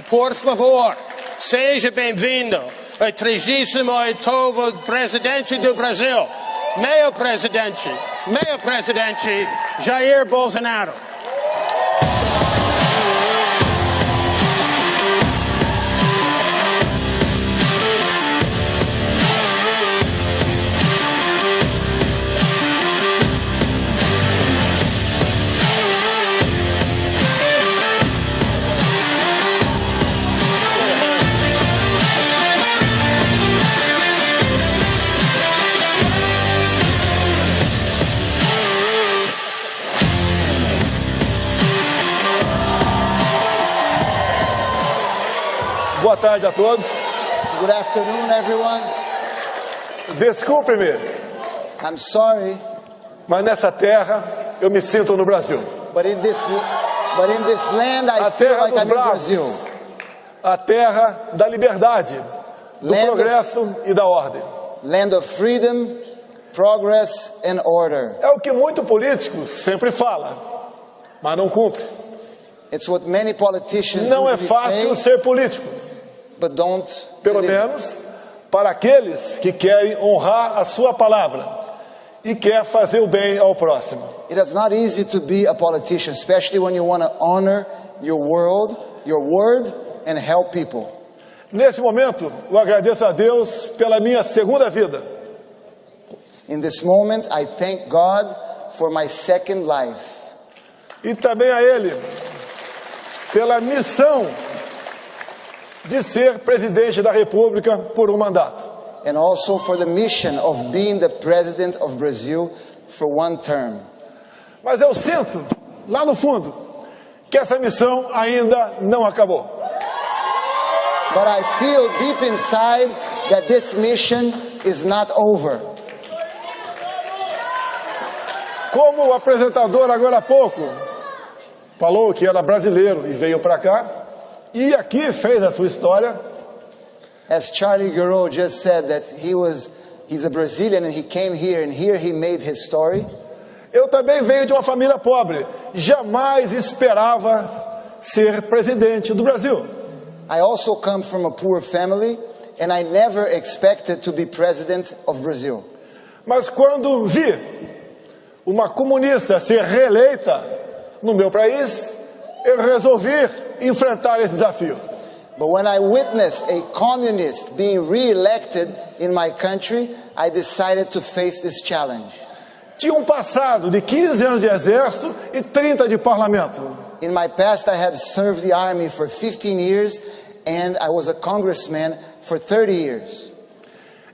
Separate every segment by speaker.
Speaker 1: por favor, seja bem-vindo ao 38º presidente do Brasil, meu presidente Jair Bolsonaro.
Speaker 2: Boa tarde a todos.
Speaker 3: Good afternoon, everyone.
Speaker 2: Desculpe-me,
Speaker 3: I'm sorry,
Speaker 2: mas nessa terra eu me sinto no Brasil.
Speaker 3: but in this land I
Speaker 2: A
Speaker 3: feel
Speaker 2: terra
Speaker 3: like
Speaker 2: dos
Speaker 3: I'm in
Speaker 2: bravos,
Speaker 3: Brazil.
Speaker 2: a terra da liberdade, do
Speaker 3: Land
Speaker 2: progresso e da ordem.
Speaker 3: Land of freedom, progress, and order.
Speaker 2: É o que muito políticos sempre fala, mas não cumpre.
Speaker 3: It's what many politicians
Speaker 2: Não é
Speaker 3: usually
Speaker 2: fácil
Speaker 3: say,
Speaker 2: ser político,
Speaker 3: but don't
Speaker 2: pelo
Speaker 3: deliver.
Speaker 2: menos para aqueles que querem honrar a sua palavra e quer fazer o bem ao próximo.
Speaker 3: It is not easy to be a politician, especially when you want to honor your word, and help people.
Speaker 2: Nesse momento, eu agradeço a Deus pela minha segunda vida.
Speaker 3: In this moment, I thank God for my second life.
Speaker 2: E também a Ele pela missão de ser presidente da República por um mandato.
Speaker 3: And also for the mission of being the president of Brazil for one term.
Speaker 2: Mas eu sinto, lá no fundo, que essa missão ainda não acabou.
Speaker 3: But I feel deep inside that this mission is not over.
Speaker 2: Como o apresentador agora há pouco falou que era brasileiro e veio para cá, e aqui fez a sua história,
Speaker 3: As Charlie Gero just said that he's a Brazilian and he came here and here he made his story.
Speaker 2: eu também venho de uma família pobre, jamais esperava ser presidente do Brasil.
Speaker 3: I also come from a poor family and I never expected to be president of Brazil.
Speaker 2: Mas quando vi uma comunista ser reeleita no meu país, eu resolvi enfrentar esse desafio.
Speaker 3: But when I witnessed a communist being re-elected in my country, I decided to face this challenge.
Speaker 2: Tinha um passado de 15 anos de exército e 30 de parlamento.
Speaker 3: In my past, I had served the army for 15 years and I was a congressman for 30 years.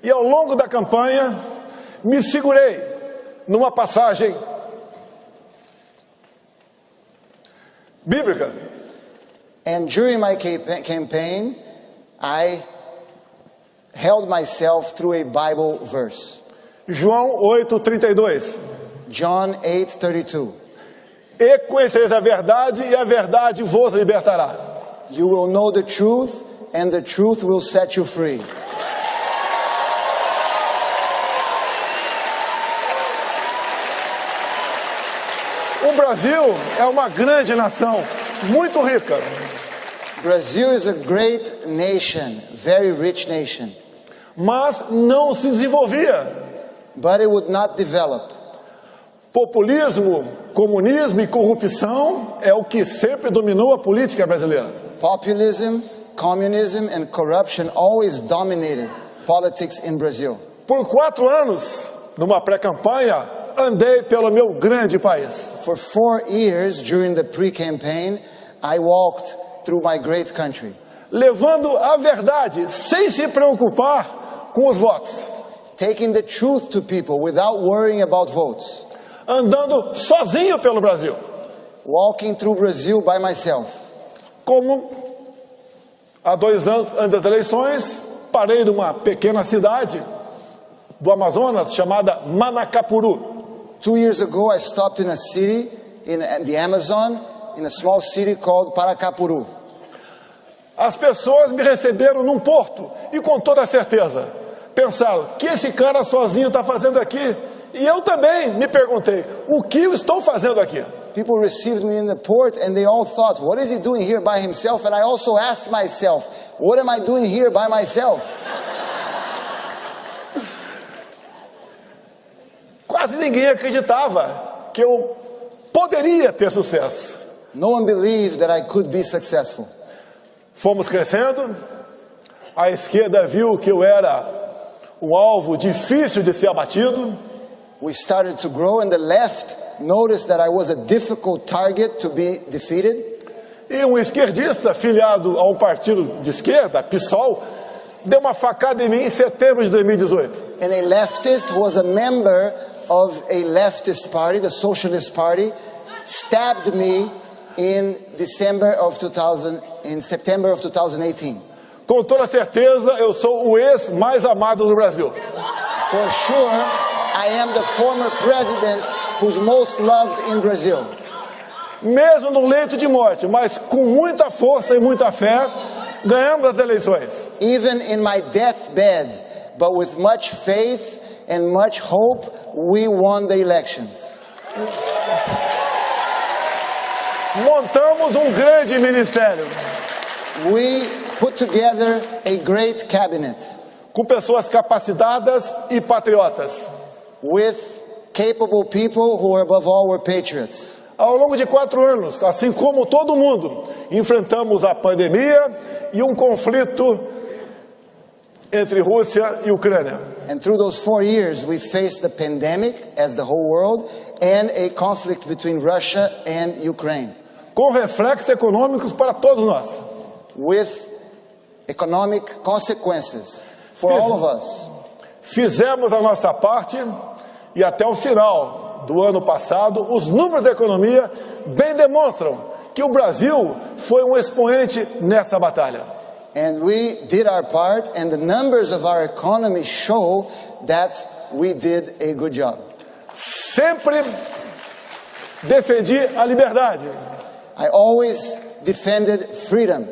Speaker 2: E ao longo da campanha, me segurei numa passagem bíblica.
Speaker 3: And during my campaign, I held myself through a Bible verse.
Speaker 2: João 8:32.
Speaker 3: John 8:32.
Speaker 2: E conhecereis a verdade, e a verdade vos libertará.
Speaker 3: You will know the truth, and the truth will set you free.
Speaker 2: O Brasil é uma grande nação, muito rica.
Speaker 3: Brazil is a great nation, very rich nation,
Speaker 2: Mas não se desenvolvia.
Speaker 3: but it would not develop.
Speaker 2: Populismo, comunismo e corrupção é o que sempre dominou a política brasileira.
Speaker 3: Populism, communism, and corruption always dominated politics in Brazil.
Speaker 2: Por 4 anos, numa pré-campanha, andei pelo meu grande país.
Speaker 3: For 4 years during the pre-campaign, I walked through my great country,
Speaker 2: Levando a verdade, sem se preocupar com os votos.
Speaker 3: taking the truth to people without worrying about votes,
Speaker 2: Andando sozinho pelo Brasil.
Speaker 3: walking through Brazil by myself.
Speaker 2: Como há 2 anos antes das eleições, parei numa pequena cidade do Amazonas chamada Manacapuru.
Speaker 3: 2 years ago, I stopped in a city in the Amazon, in a small city called Paracapuru.
Speaker 2: As pessoas me receberam num porto e com toda certeza pensaram, o que esse cara sozinho está fazendo aqui? E eu também me perguntei, o que eu estou fazendo aqui?
Speaker 3: People received me in the port and they all thought, what is he doing here by himself? And I also asked myself, what am I doing here by myself?
Speaker 2: Quase ninguém acreditava que eu poderia ter sucesso.
Speaker 3: No one believed that I could be successful.
Speaker 2: Fomos crescendo, a esquerda viu que eu era um alvo difícil de ser abatido.
Speaker 3: We started to grow and the left noticed that I was a difficult target to be defeated.
Speaker 2: E um esquerdista filiado a um partido de esquerda, PSOL, deu uma facada em mim em setembro de 2018.
Speaker 3: And a leftist who was a member of a leftist party, the Socialist Party, stabbed me in September of 2018.
Speaker 2: Com toda certeza, eu sou o ex mais amado do Brasil.
Speaker 3: For sure, I am the former president who's most loved in Brazil.
Speaker 2: Mesmo no leito de morte, mas com muita força e muita fé, ganhamos as eleições.
Speaker 3: Even in my deathbed, but with much faith and much hope, we won the elections.
Speaker 2: Montamos um grande ministério.
Speaker 3: We put together a great cabinet.
Speaker 2: Com pessoas capacitadas e patriotas.
Speaker 3: With capable people who above all were patriots.
Speaker 2: Ao longo de 4 anos, assim como todo mundo, enfrentamos a pandemia e um conflito entre Rússia e Ucrânia.
Speaker 3: And through those 4 years, we faced the pandemic as the whole world and a conflict between Russia and Ukraine.
Speaker 2: Com reflexos econômicos para todos nós.
Speaker 3: With economic consequences for all of us.
Speaker 2: Fizemos a nossa parte e até o final do ano passado, os números da economia bem demonstram que o Brasil foi um expoente nessa batalha.
Speaker 3: And we did our part and the numbers of our economy show that we did a good job.
Speaker 2: Sempre defendi a liberdade.
Speaker 3: I always defended freedom.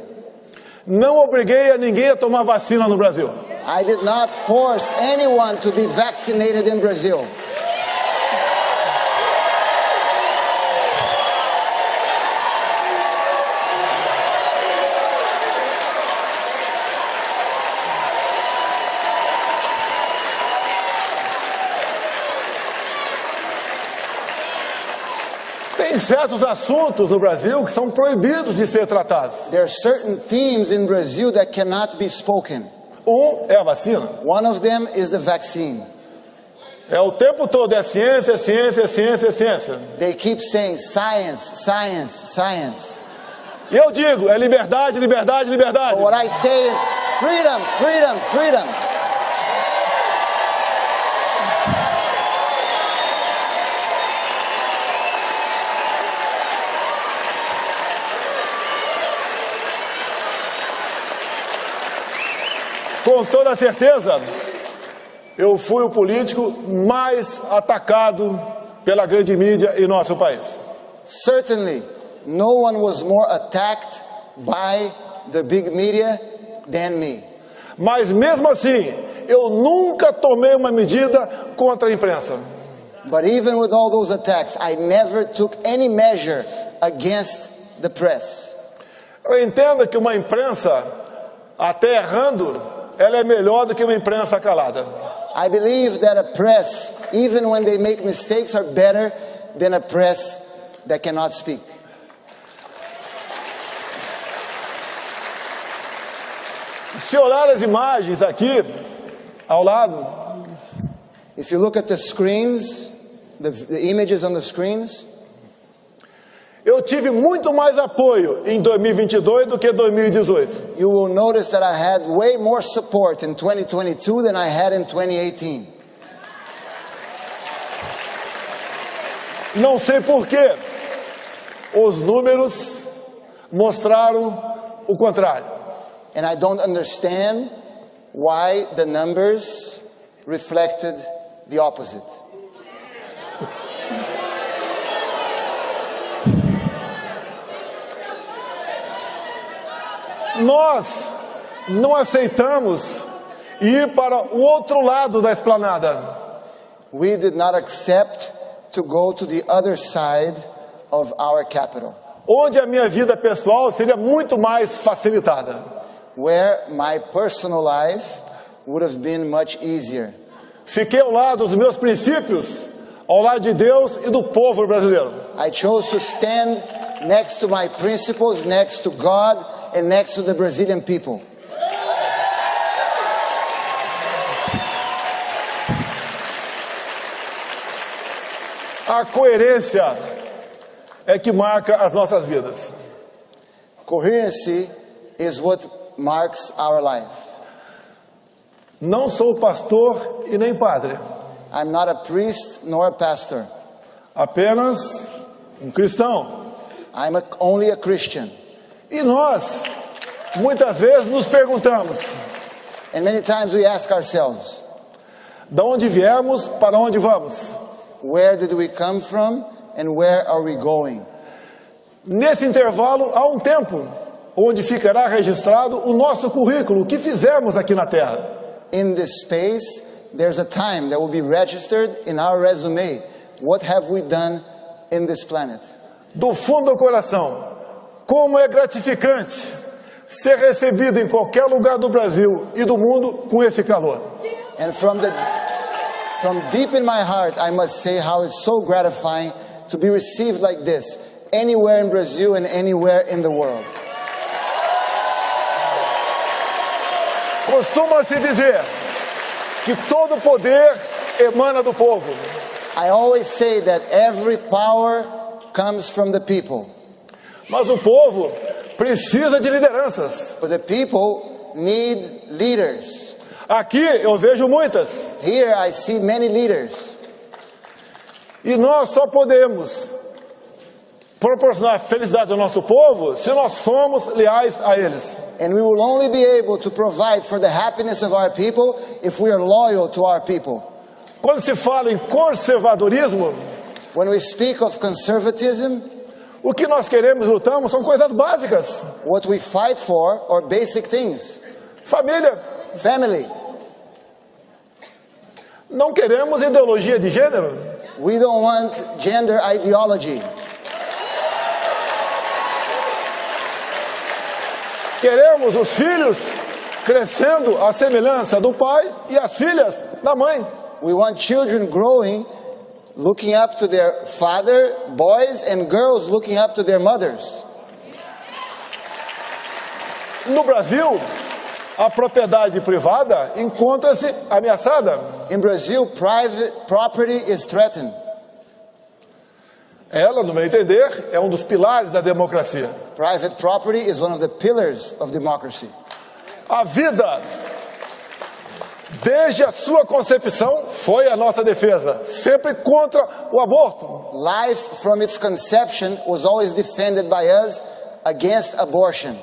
Speaker 2: Não obriguei a ninguém a tomar vacina no Brasil.
Speaker 3: I did not force anyone to be vaccinated in Brazil.
Speaker 2: Tem certos assuntos no Brasil que são proibidos de ser tratados.
Speaker 3: There are certain themes in Brazil that cannot be spoken.
Speaker 2: É a vacina.
Speaker 3: One of them is the vaccine.
Speaker 2: É o tempo todo, é ciência, ciência, ciência, ciência.
Speaker 3: They keep saying science, science, science.
Speaker 2: E eu digo, é liberdade, liberdade, liberdade.
Speaker 3: But what I say is freedom, freedom, freedom.
Speaker 2: Com toda certeza, eu fui o político mais atacado pela grande mídia em nosso país.
Speaker 3: Certainly, no one was more attacked by the big media than me.
Speaker 2: Mas mesmo assim, eu nunca tomei uma medida contra a imprensa.
Speaker 3: But even with all those attacks, I never took any measure against the press.
Speaker 2: Eu entendo que uma imprensa, até errando, ela é melhor do que uma imprensa calada.
Speaker 3: I believe that a press, even when they make mistakes, are better than a press that cannot speak.
Speaker 2: Se olhar as imagens aqui, ao lado,
Speaker 3: if you look at the screens, the images on the screens,
Speaker 2: eu tive muito mais apoio em 2022 do que em 2018.
Speaker 3: you will notice that I had way more support in 2022 than I had in 2018.
Speaker 2: Não sei porquê. Os números mostraram o contrário.
Speaker 3: And I don't understand why the numbers reflected the opposite.
Speaker 2: Nós não aceitamos ir para o outro lado da esplanada.
Speaker 3: We did not accept to go to the other side of our capital,
Speaker 2: onde a minha vida pessoal seria muito mais facilitada,
Speaker 3: where my personal life would have been much easier.
Speaker 2: Fiquei ao lado dos meus princípios, ao lado de Deus e do povo brasileiro.
Speaker 3: I chose to stand next to my principles, next to God, and next to the Brazilian people.
Speaker 2: A coerência é que marca as nossas vidas.
Speaker 3: Coherency is what marks our life.
Speaker 2: Não sou pastor e nem padre,
Speaker 3: I'm not a priest nor a pastor.
Speaker 2: apenas cristão.
Speaker 3: I'm only a Christian.
Speaker 2: E nós, muitas vezes, nos perguntamos:
Speaker 3: And many times we ask ourselves,
Speaker 2: de onde viemos, para onde vamos?
Speaker 3: where did we come from and where are we going?
Speaker 2: Nesse intervalo, há um tempo onde ficará registrado o nosso currículo, o que fizemos aqui na Terra.
Speaker 3: In this space, there's a time that will be registered in our resume. What have we done in this planet?
Speaker 2: Do fundo do coração, como é gratificante ser recebido em qualquer lugar do Brasil e do mundo com esse calor.
Speaker 3: And from deep in my heart, I must say how it's so gratifying to be received like this, anywhere in Brazil and anywhere in the world.
Speaker 2: Costuma-se dizer que todo poder emana do povo.
Speaker 3: I always say that every power comes from the people.
Speaker 2: Mas o povo precisa de lideranças.
Speaker 3: But the people need leaders.
Speaker 2: Aqui eu vejo muitas.
Speaker 3: Here I see many leaders.
Speaker 2: E nós só podemos proporcionar felicidade ao nosso povo se nós formos leais a eles.
Speaker 3: And we will only be able to provide for the happiness of our people if we are loyal to our people.
Speaker 2: Quando se fala em conservadorismo,
Speaker 3: When we speak of conservatism,
Speaker 2: o que nós queremos e lutamos são coisas básicas.
Speaker 3: what we fight for are basic things.
Speaker 2: Família.
Speaker 3: Family.
Speaker 2: Não queremos ideologia de gênero.
Speaker 3: We don't want gender ideology.
Speaker 2: Queremos os filhos crescendo à semelhança do pai e as filhas da mãe.
Speaker 3: We want children growing, looking up to their father, boys and girls looking up to their mothers.
Speaker 2: No Brasil, a propriedade privada encontra-se ameaçada.
Speaker 3: In Brazil, private property is threatened.
Speaker 2: Ela, no meu entender, é um dos pilares da democracia.
Speaker 3: Private property is one of the pillars of democracy.
Speaker 2: A vida, desde a sua concepção, foi a nossa defesa, sempre contra o aborto.
Speaker 3: Life from its conception was always defended by us against abortion.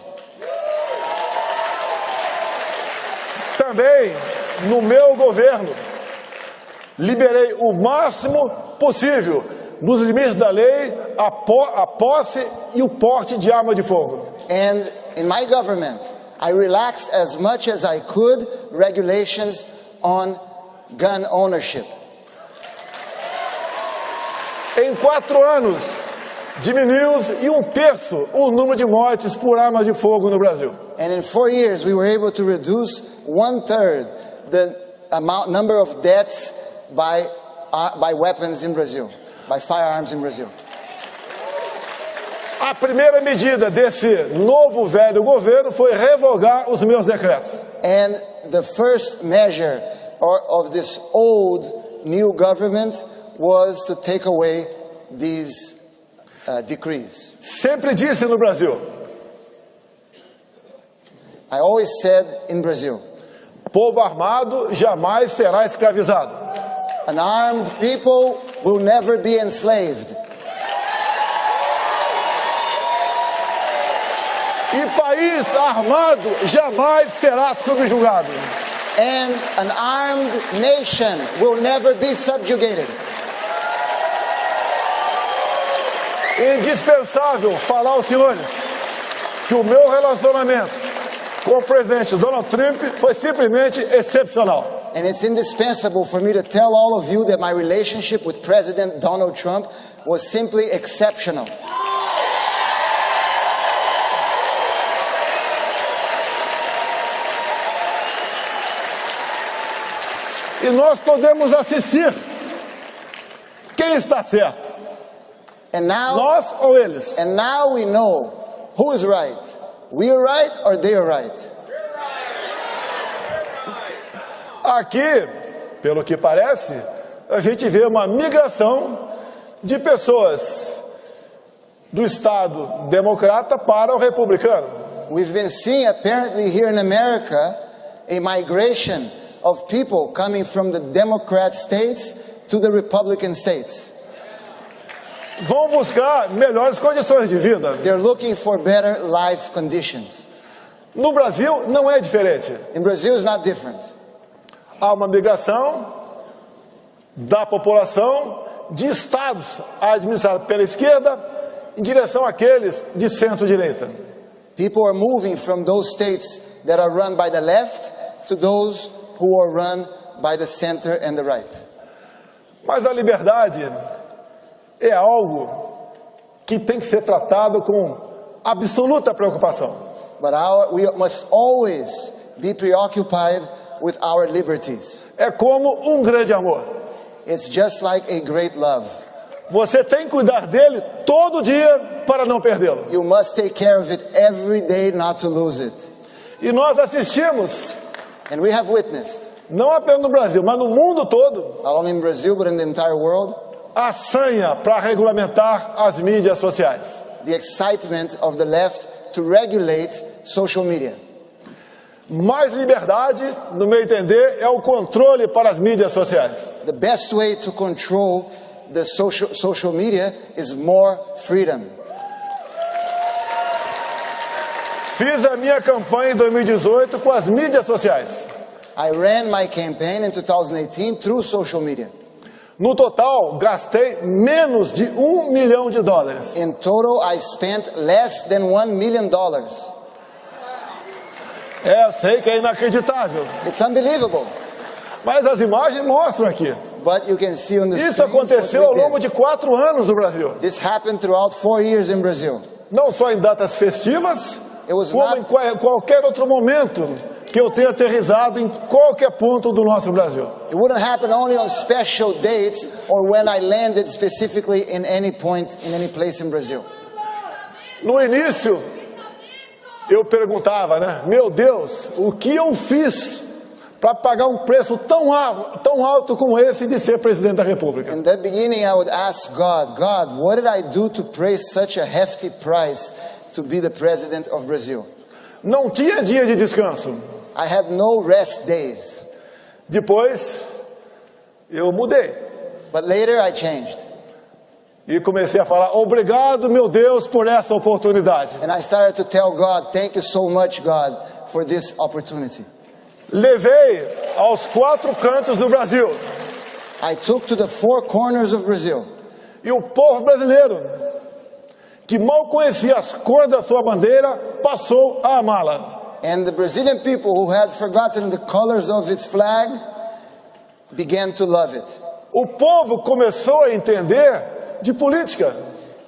Speaker 2: Também, no meu governo, liberei o máximo possível, nos limites da lei, a posse e o porte de arma de fogo.
Speaker 3: And in my government, I relaxed as much as I could regulations on gun ownership.
Speaker 2: Em 4 anos, diminuímos em 1/3 o número de mortes por arma de fogo no Brasil.
Speaker 3: And in 4 years, we were able to reduce 1/3 the number of deaths by weapons in Brazil, by firearms in Brazil.
Speaker 2: A primeira medida desse novo velho governo foi revogar os meus decretos.
Speaker 3: And the first measure of this old new government was to take away these decrees.
Speaker 2: Sempre disse no Brasil,
Speaker 3: I always said in Brazil,
Speaker 2: povo armado jamais será escravizado.
Speaker 3: an armed people will never be enslaved.
Speaker 2: E país armado jamais será subjugado.
Speaker 3: And an armed nation will never be subjugated.
Speaker 2: É indispensável falar aos senhores que o meu relacionamento com o presidente Donald Trump foi simplesmente excepcional.
Speaker 3: And it's indispensable for me to tell all of you that my relationship with President Donald Trump was simply exceptional.
Speaker 2: E nós podemos assistir. Quem está certo?
Speaker 3: And now,
Speaker 2: Nós ou eles?
Speaker 3: and now we know who is right. We are right or they are right.
Speaker 2: Aqui, pelo que parece, a gente vê uma migração de pessoas do Estado democrata para o republicano.
Speaker 3: We've been seeing apparently here in America a migration of people coming from the Democrat states to the Republican states.
Speaker 2: Vão buscar melhores condições de vida.
Speaker 3: They're looking for better life conditions.
Speaker 2: No Brasil não é diferente.
Speaker 3: In Brazil, it's not different.
Speaker 2: Há uma migração da população de estados administrados pela esquerda em direção àqueles de centro-direita.
Speaker 3: People are moving from those states that are run by the left to those who are run by the center and the right.
Speaker 2: Mas a liberdade é algo que tem que ser tratado com absoluta preocupação.
Speaker 3: But we must always be preoccupied with our liberties.
Speaker 2: É como um grande amor.
Speaker 3: It's just like a great love.
Speaker 2: Você tem que cuidar dele todo dia para não perdê-lo.
Speaker 3: You must take care of it every day not to lose it.
Speaker 2: E nós assistimos,
Speaker 3: And we have witnessed,
Speaker 2: não apenas no Brasil, mas no mundo todo,
Speaker 3: not only in Brazil but in the entire world,
Speaker 2: a sanha para regulamentar as mídias sociais.
Speaker 3: the excitement of the left to regulate social media.
Speaker 2: Mais liberdade, no meu entender, é o controle para as mídias sociais.
Speaker 3: The best way to control the social media is more freedom.
Speaker 2: Fiz a minha campanha em 2018 com as mídias sociais.
Speaker 3: I ran my campaign in 2018 through social media.
Speaker 2: No total, gastei menos de $1 milhão.
Speaker 3: In total, I spent less than $1 million.
Speaker 2: Eu sei que é inacreditável,
Speaker 3: It's unbelievable.
Speaker 2: mas as imagens mostram aqui.
Speaker 3: But you can see on the
Speaker 2: Isso
Speaker 3: screen what
Speaker 2: aconteceu ao
Speaker 3: we
Speaker 2: longo
Speaker 3: did.
Speaker 2: de 4 anos no Brasil.
Speaker 3: This happened throughout 4 years in Brazil.
Speaker 2: Não só em datas festivas,
Speaker 3: It was
Speaker 2: como
Speaker 3: not-
Speaker 2: em qualquer outro momento que eu tenha aterrissado em qualquer ponto do nosso Brasil.
Speaker 3: It wouldn't happen only on special dates or when I landed specifically in any point, in any place in Brazil.
Speaker 2: No início, eu perguntava, né? Meu Deus, o que eu fiz para pagar um preço tão alto como esse de ser presidente da República?
Speaker 3: In the beginning, I would ask God, what did I do to pay such a hefty price to be the president of Brazil?
Speaker 2: Não tinha dia de descanso.
Speaker 3: I had no rest days.
Speaker 2: Depois, eu mudei
Speaker 3: But later I changed.
Speaker 2: e comecei a falar, obrigado, meu Deus, por essa oportunidade.
Speaker 3: And I started to tell God, thank you so much, God, for this opportunity.
Speaker 2: Levei aos 4 cantos do Brasil.
Speaker 3: I took to the 4 corners of Brazil.
Speaker 2: E o povo brasileiro, que mal conhecia as cores da sua bandeira, passou a amá-la.
Speaker 3: And the Brazilian people who had forgotten the colors of its flag began to love it.
Speaker 2: O povo começou a entender de política.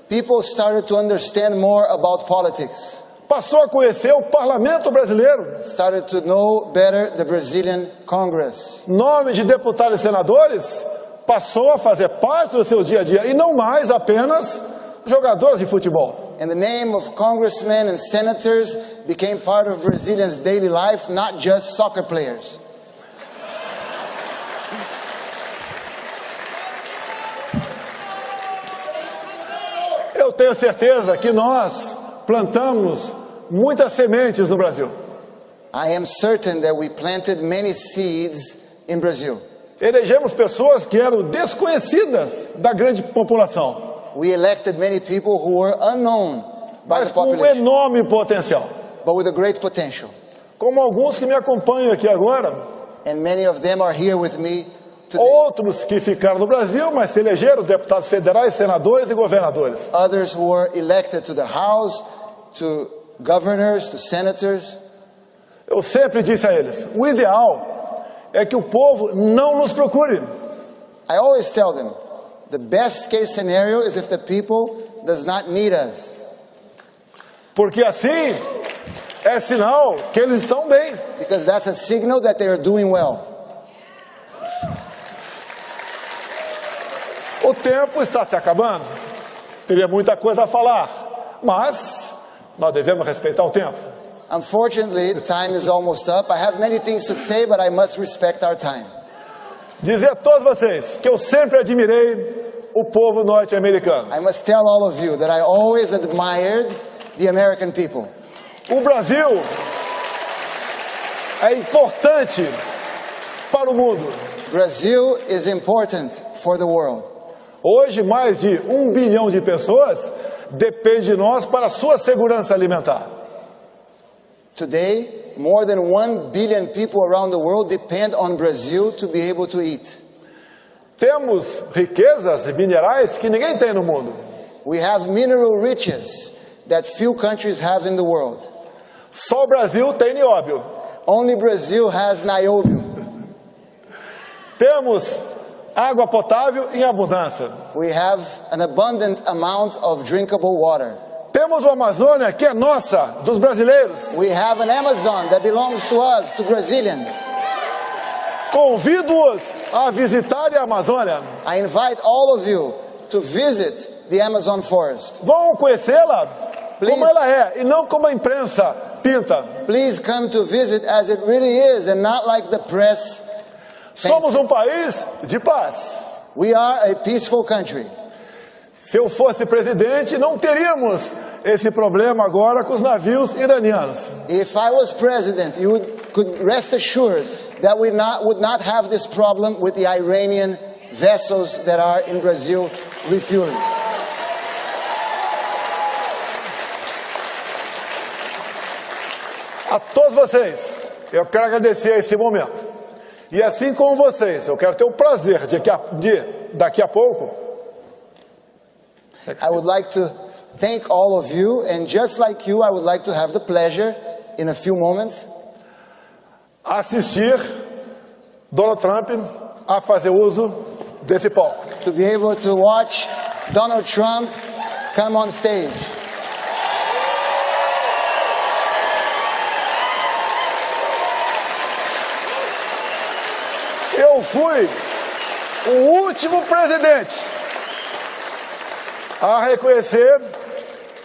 Speaker 3: People started to understand more about politics,
Speaker 2: Passou a conhecer o parlamento brasileiro.
Speaker 3: started to know better the Brazilian Congress.
Speaker 2: Nome de deputados e senadores passou a fazer parte do seu dia a dia e não mais apenas jogadores de futebol.
Speaker 3: And the name of congressmen and senators became part of Brazilians' daily life, not just soccer players.
Speaker 2: Eu tenho certeza que nós plantamos muitas sementes no Brasil.
Speaker 3: I am certain that we planted many seeds in Brazil.
Speaker 2: Elegemos pessoas que eram desconhecidas da grande população,
Speaker 3: We elected many people who were unknown by
Speaker 2: mas
Speaker 3: the
Speaker 2: com um
Speaker 3: population,
Speaker 2: enorme potencial.
Speaker 3: but with a great potential.
Speaker 2: Como alguns que me acompanham aqui agora,
Speaker 3: And many of them are here with me today.
Speaker 2: outros que ficaram no Brasil, mas se elegeram deputados federais, senadores e governadores.
Speaker 3: Others who were elected to the House, to governors, to senators.
Speaker 2: Eu sempre disse a eles, o ideal é que o povo não nos procure.
Speaker 3: I always tell them, The best case scenario is if the people does not need us.
Speaker 2: Porque assim é sinal que eles estão bem.
Speaker 3: Because that's a signal that they are doing well.
Speaker 2: O tempo está se acabando. Teria muita coisa a falar, mas nós devemos respeitar o tempo.
Speaker 3: Unfortunately, the time is almost up. I have many things to say, but I must respect our time.
Speaker 2: Dizer a todos vocês que eu sempre admirei o povo norte-americano.
Speaker 3: I must tell all of you that I always admired the American people.
Speaker 2: O Brasil é importante para o mundo.
Speaker 3: Brazil is important for the world.
Speaker 2: Hoje, mais de 1 bilhão de pessoas dependem de nós para a sua segurança alimentar.
Speaker 3: Today, more than 1 billion people around the world depend on Brazil to be able to eat.
Speaker 2: Temos riquezas minerais que ninguém tem no mundo.
Speaker 3: We have mineral riches that few countries have in the world.
Speaker 2: Só o Brasil tem nióbio.
Speaker 3: Only Brazil has niobium.
Speaker 2: Temos água potável em abundância.
Speaker 3: We have an abundant amount of drinkable water.
Speaker 2: Temos uma Amazônia que é nossa, dos brasileiros.
Speaker 3: We have an Amazon that belongs to us, to Brazilians.
Speaker 2: Convido-os a visitarem a Amazônia.
Speaker 3: I invite all of you to visit the Amazon forest.
Speaker 2: Vão conhecê-la
Speaker 3: Please.
Speaker 2: como ela é e não como a imprensa pinta.
Speaker 3: Please come to visit as it really is and not like the press.
Speaker 2: Somos um país de paz.
Speaker 3: We are a peaceful country.
Speaker 2: Se eu fosse presidente, não teríamos esse problema agora com os navios iranianos.
Speaker 3: If I was president, you could rest assured that we would not have this problem with the Iranian vessels that are in Brazil refueling.
Speaker 2: A todos vocês, eu quero agradecer esse momento. E assim como vocês, eu quero ter o prazer de daqui a pouco,
Speaker 3: I would like to thank all of you, and just like you, I would like to have the pleasure in a few moments
Speaker 2: assistir Donald Trump a fazer uso desse palco.
Speaker 3: to be able to watch Donald Trump come on stage.
Speaker 2: Eu fui o último presidente a reconhecer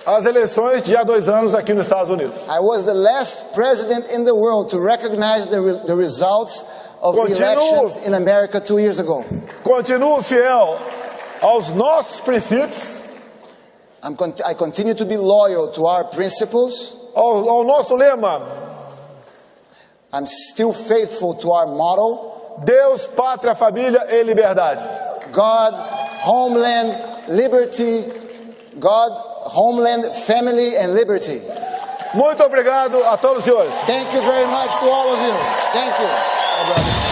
Speaker 2: as eleições de há 2 anos aqui nos Estados Unidos.
Speaker 3: I was the last president in the world to recognize the results of the elections in America 2 years ago.
Speaker 2: Continuo fiel aos nossos princípios,
Speaker 3: I continue to be loyal to our principles.
Speaker 2: ao nosso lema:
Speaker 3: I'm still faithful to our motto:
Speaker 2: Deus, pátria, família e liberdade.
Speaker 3: God, homeland, liberty. God, homeland, family, and liberty.
Speaker 2: Muito obrigado a todos os senhores.
Speaker 3: Thank you very much to all of you. Thank you.